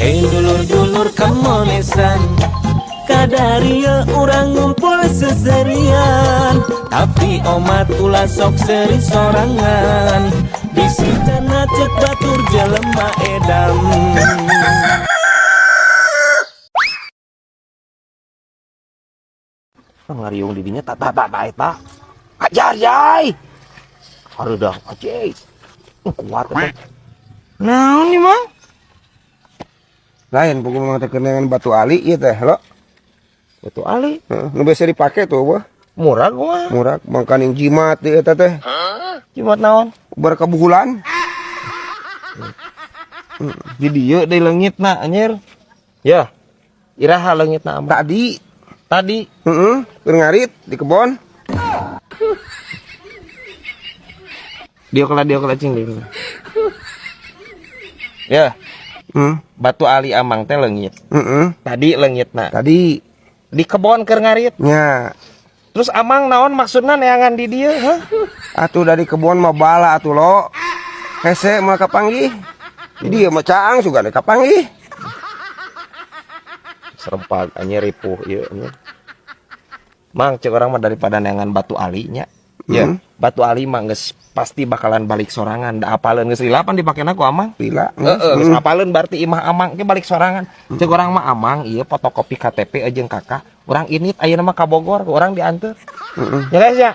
Dulur-dulur kemonesan Kadaria orang ngumpul seserian Tapi omat ulah sok seri sorangan Disitana cek batur jelema edam ngariung didinya tak eta ajar jay hareudah aceh kuat eta naon nih mang lain pokoknya memang terkenal batu ali ieu teh lo batu ali nu biasa dipake tuh wah murah gua murah mangkaning jimat ieu teh teh jimat naon bar kabuhulan di dieu deui leungitna anjir ya iraha leungitna amah tadi keur ngarit di kebon dia kala cing deui ya batu ali amang teh leungit tadi leungitna tadi di kebon keur ngarit nya terus amang naon maksudna neangan di dieu atuh dari kebon mah bala atuh lo hese mah kapanggih di dieu mah caang suga da kapanggih serempak anjir ripuh ieu anjir mang cek orang mah daripada neangan batu ali nya ya batu ali mah geus pasti bakalan balik sorangan da apaleun geus lila pan dipakena ku amang lila geus apaleun berarti imah amang ge balik sorangan cek orang mah amang ieu fotokopi KTP jeung kakak urang init ayeuna mah ka Bogor urang dianteur ya guys ya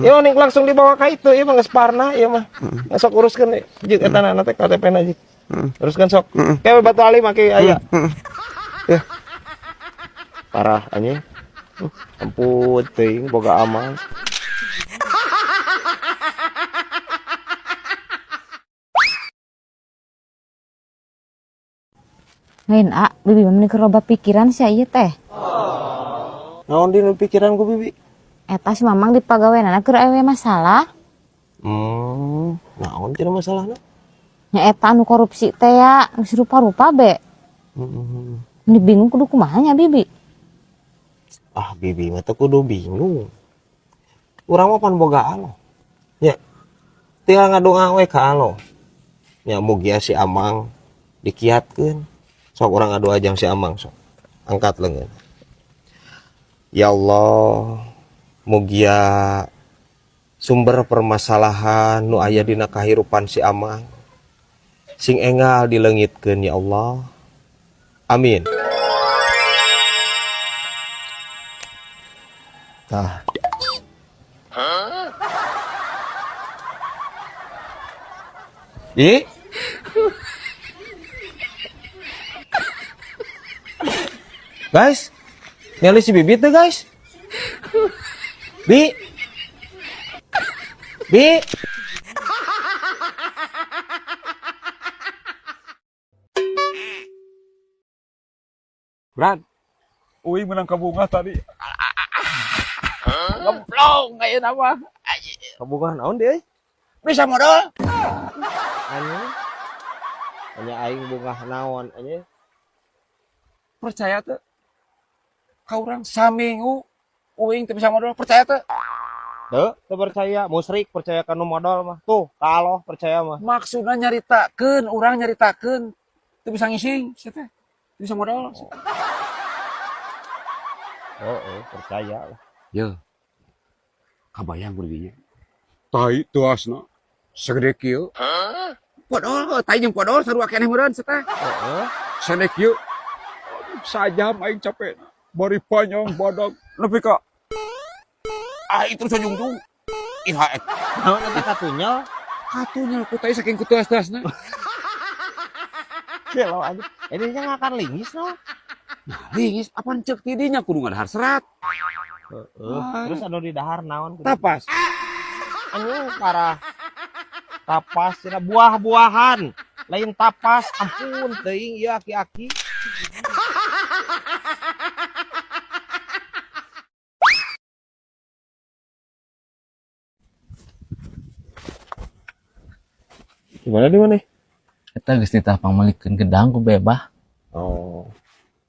ieu nih langsung dibawa ka itu ieu mah geus parna ieu mah sok uruskeun jeung eta na teh KTP-na jeung uruskeun sok kayak batu ali make aya ya parah anjing ampun teuing boga amang lain bibi mah keur loba pikiran sia ieu teh naon di pikiran ku bibi eta si mamang di pagaweanna keur aya masalah naon cenah masalahna nya eta anu korupsi teh ya geus rupa-rupa be ini bingung kudu kumaha nya bibi bibi mah teu kudu bingung urang mah pan boga Allah nya tinggal ngadoa we ka Allah nya mugi si amang dikiatkeun sok urang ngadoa jeung si amang sok angkat leungeun ya Allah mugia sumber permasalahan nu aya dina kahirupan si amang sing enggal dileungitkeun ya Allah amin tah guys nyali si bibi tuh guys bi Brad, uing menang kabunga tadi. Gemplong kayak nama. kabungan naon deui Bisa modal. anjing hanya aing bunga naon anjing Percaya tuh. Kau orang saminggu uing teu bisa modal. Percaya tuh. teu percaya musyrik percaya ka nu modal mah tuh ka Allah percaya mah Maksudnya nyaritakeun, orang nyaritakeun. Teu bisa ngising, sia teh. Teu bisa modal. percaya lah Ya. Kabayang berdinya. Tai tuasna. Segede kieu. Podol, tai jeung podol sarua keneh meureun sia. Segede kieu. Sajam aing capek. Bari panjang badag nepi ka. Itu sanjungjung. IHX. naon eta katunya Katunya ku tai saking kutuas-tuasna. kelo aja ini nya akan lingis no Lingis apaan cek tidinya kudu ngadahar serat. terus anu di dahar naon Tapas. anjing parah tapas cenah buah-buahan lain tapas ampun teuing ieu aki-aki gimana di mana Eta geus ditapang malikeun gedang ku bebah. oh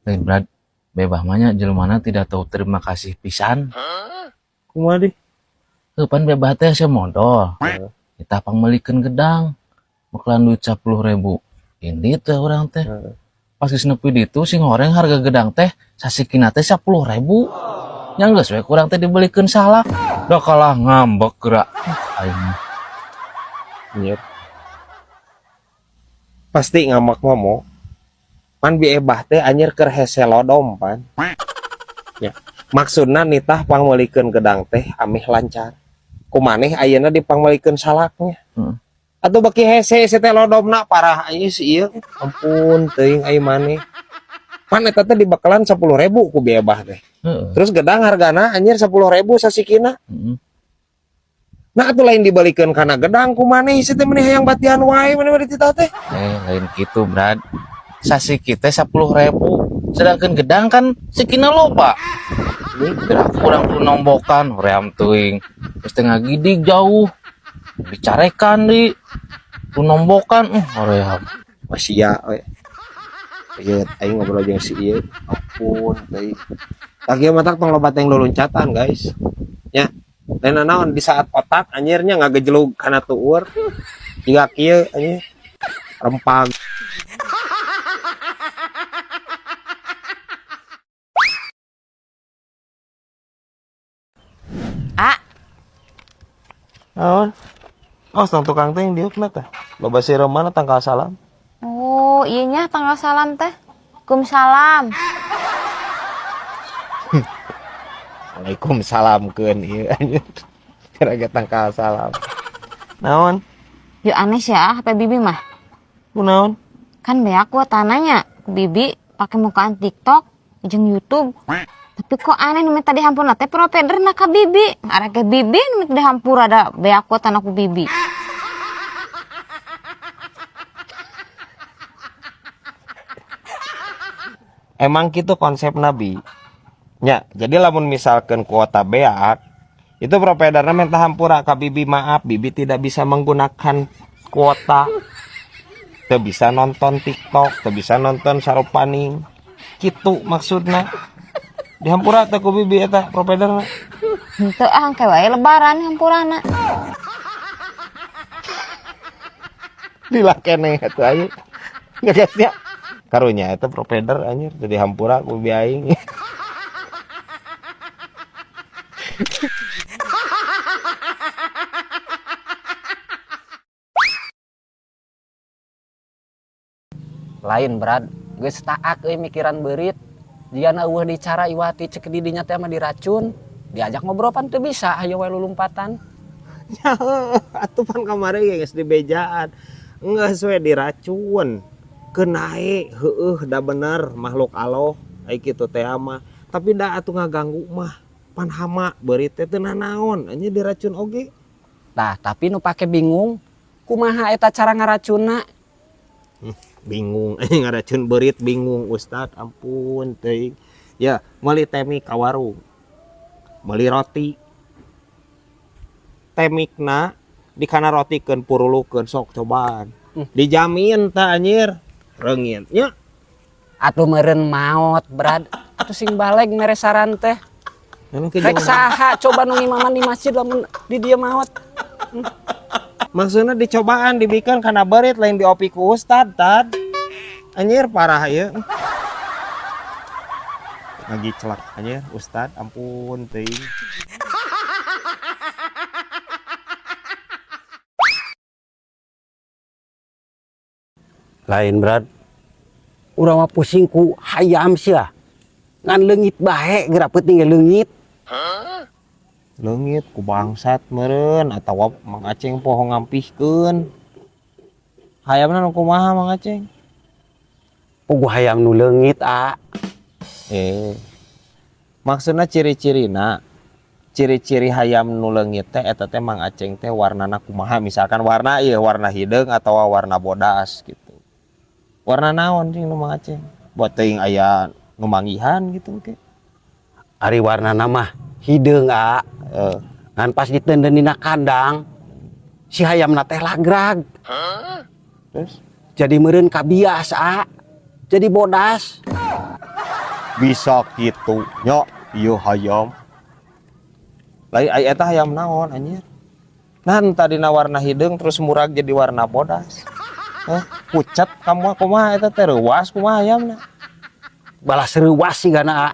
Lain berat bebah mah nya jelemana tidak tahu terima kasih pisan. kumaha di Pan bebah teh semodal. Ditapang malikeun gedang. Bakalan duit 10.000. Ini teh urang teh. Pas geus nepi ditu sing goreng harga gedang teh sasikina teh 10.000. Yang geus we kurang teh dibelikeun salak. Da kalah ngambek geura. Aing Anjir. Pasti ngamak momo. Pan biebah teh anjir keur hese lodom pan. Ya. Maksudna nitah pangmelikeun gedang teh ameh lancar. Kumaneh ayeuna dipangmelikeun salaknya. Atuh beki hese teh lodomna parah anjir si ieu. Ampun teuing ai maneh. Pan eta teh dibakalan 10.000 ku biebah teh. Terus gedang hargana anjir 10.000 sasikina. Nah atuh lain dibalikeun kana gedang kumaneh si teh meneh hayang batian wae maneh bari titah teh. lain gitu, Brad. Sasiki teh 10.000. Sedangkan gedang kan sikina loba. Ini gerak kurang nombokan hoream teuing. Terus tengah gidig jauh. Dicarekan di nombokan hoream. Masia we. Ieu aing ngobrol jeung si ieu. Ampun teuing. Tah ieu mah tong loba teh luluncatan guys. Nya. Lain naon di saat otak anjirnya ngagejelug kana tuur. Jiga kieu anjir. Rempag. Naon? Oh, tong tukang teh diukna teh. Loba sireuman tangkal salam. Oh, iya nya tanggal salam teh. Waalaikumsalam. Waalaikumsalam keun ieu anjir. Kira tangkal salam. Naon? Yuk aneh ya HP bibi mah. Kunaon? Kan beak gua tananya ke bibi pakai mukaan TikTok jeung YouTube. Tapi kok aneh nu minta dihampura teh provider na ka bibi. Arek ke bibi nu minta dihampura da beak gua tanah ku bibi. Emang gitu konsep Nabi. Ya, jadi lamun misalkan kuota beak itu providernya minta hampura ka bibi, maaf bibi tidak bisa menggunakan kuota. Teu bisa nonton TikTok, teu bisa nonton sarupaning. Kitu maksudna. Dihampura teh ku bibi eta providerna. Henteu ah engke wae lebaran hampurana. Lila keneh atuh ayeuna. Ngegesnya. Karunya eta provider anjir jadi hampura ku bibi aing. Lain Brad, geus taak euy mikiran beurit. Jigana eueuh dicara iwati cek di dinya teh mah diracun. Diajak ngobrol pan teu bisa, hayo we lulumpatan. Ya, atuh pan kamari geus dibejaan. Geus we diracun. Kenae heueuh da bener makhluk Allah ai kitu teh mah. Tapi da atuh ngaganggu mah pan hama beurit teh teu nanaon anjir diracun oge. Tah, tapi nu pake bingung, kumaha eta cara ngaracunna? Bingung ngaracun beurit bingung Ustad, ampun teuing. Ya, meuli temi ka warung. Meuli roti. Temikna dikana rotikeun purulukeun sok cobaan. Dijamin tah anjir. Reungin nya. Atuh meureun maot, Brad. Atuh sing baleg mere saran teh. Rek saha coba nu ngimaman di masjid lamun di dieu maot. Maksudnya dicobaan dibikin karena berit lain diopi ku Ustad tad. Anjir parah ya. Lagi celak anjir Ustad, ampun teuing. Lain Brad. Urang mah pusing ku hayam sia. Ngan leungit bae geura peuting leungit. Leungit ku bangsat meureun atawa Mang Aceng poho ngampihkeun. Hayamna nu kumaha Mang Aceng? Puguh hayam nu leungit Maksudna ciri-cirina. Ciri-ciri hayam nu leungit teh eta teh Mang Aceng teh warnana kumaha? Misalkan warna ieu warna hideung atawa warna bodas gitu. Warna naon cing nu Mang Aceng? Buat teuing aya nu manggihan gitu ke. Ari warnana mah hideung ngan pas ditendeunina kandang si hayamna teh lagrag. Terus jadi meureun kabias jadi bodas. bisa gitu nyok ieu hayam. Lain aya eta hayam naon anjir? Nah tadina warna hideung terus murag jadi warna bodas. Pucat kamu kumaha eta teh reuas kumaha ayamna. Balas reuas sih gana.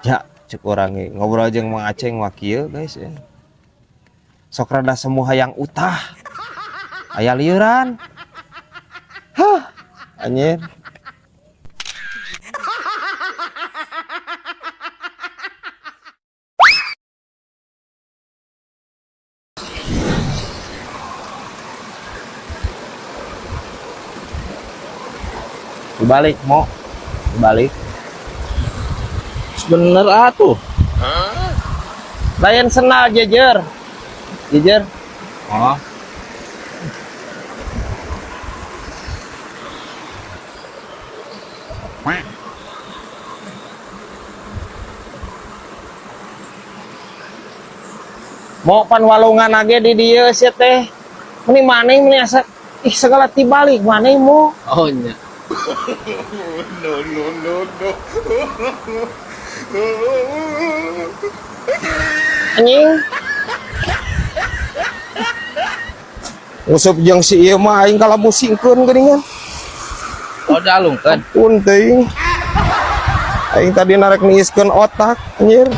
Ya, cek orang ngobrol jeung Mang Aceh mah kieu guys ya. Sok rada semu hayang utah. Aya lieuran. Hah, anjir. Dibalik mau dibalik bener atuh layan senal jejer oh mau pan walungan aja di dia sih teh ini mana ini asa segala tibalik mana mau Oh nya. anjing ngusap jeung si ieu mah aing kalabu singkeun geuningan Oh dalungkeun. pun teuing aing tadi narek niiskeun otak anjir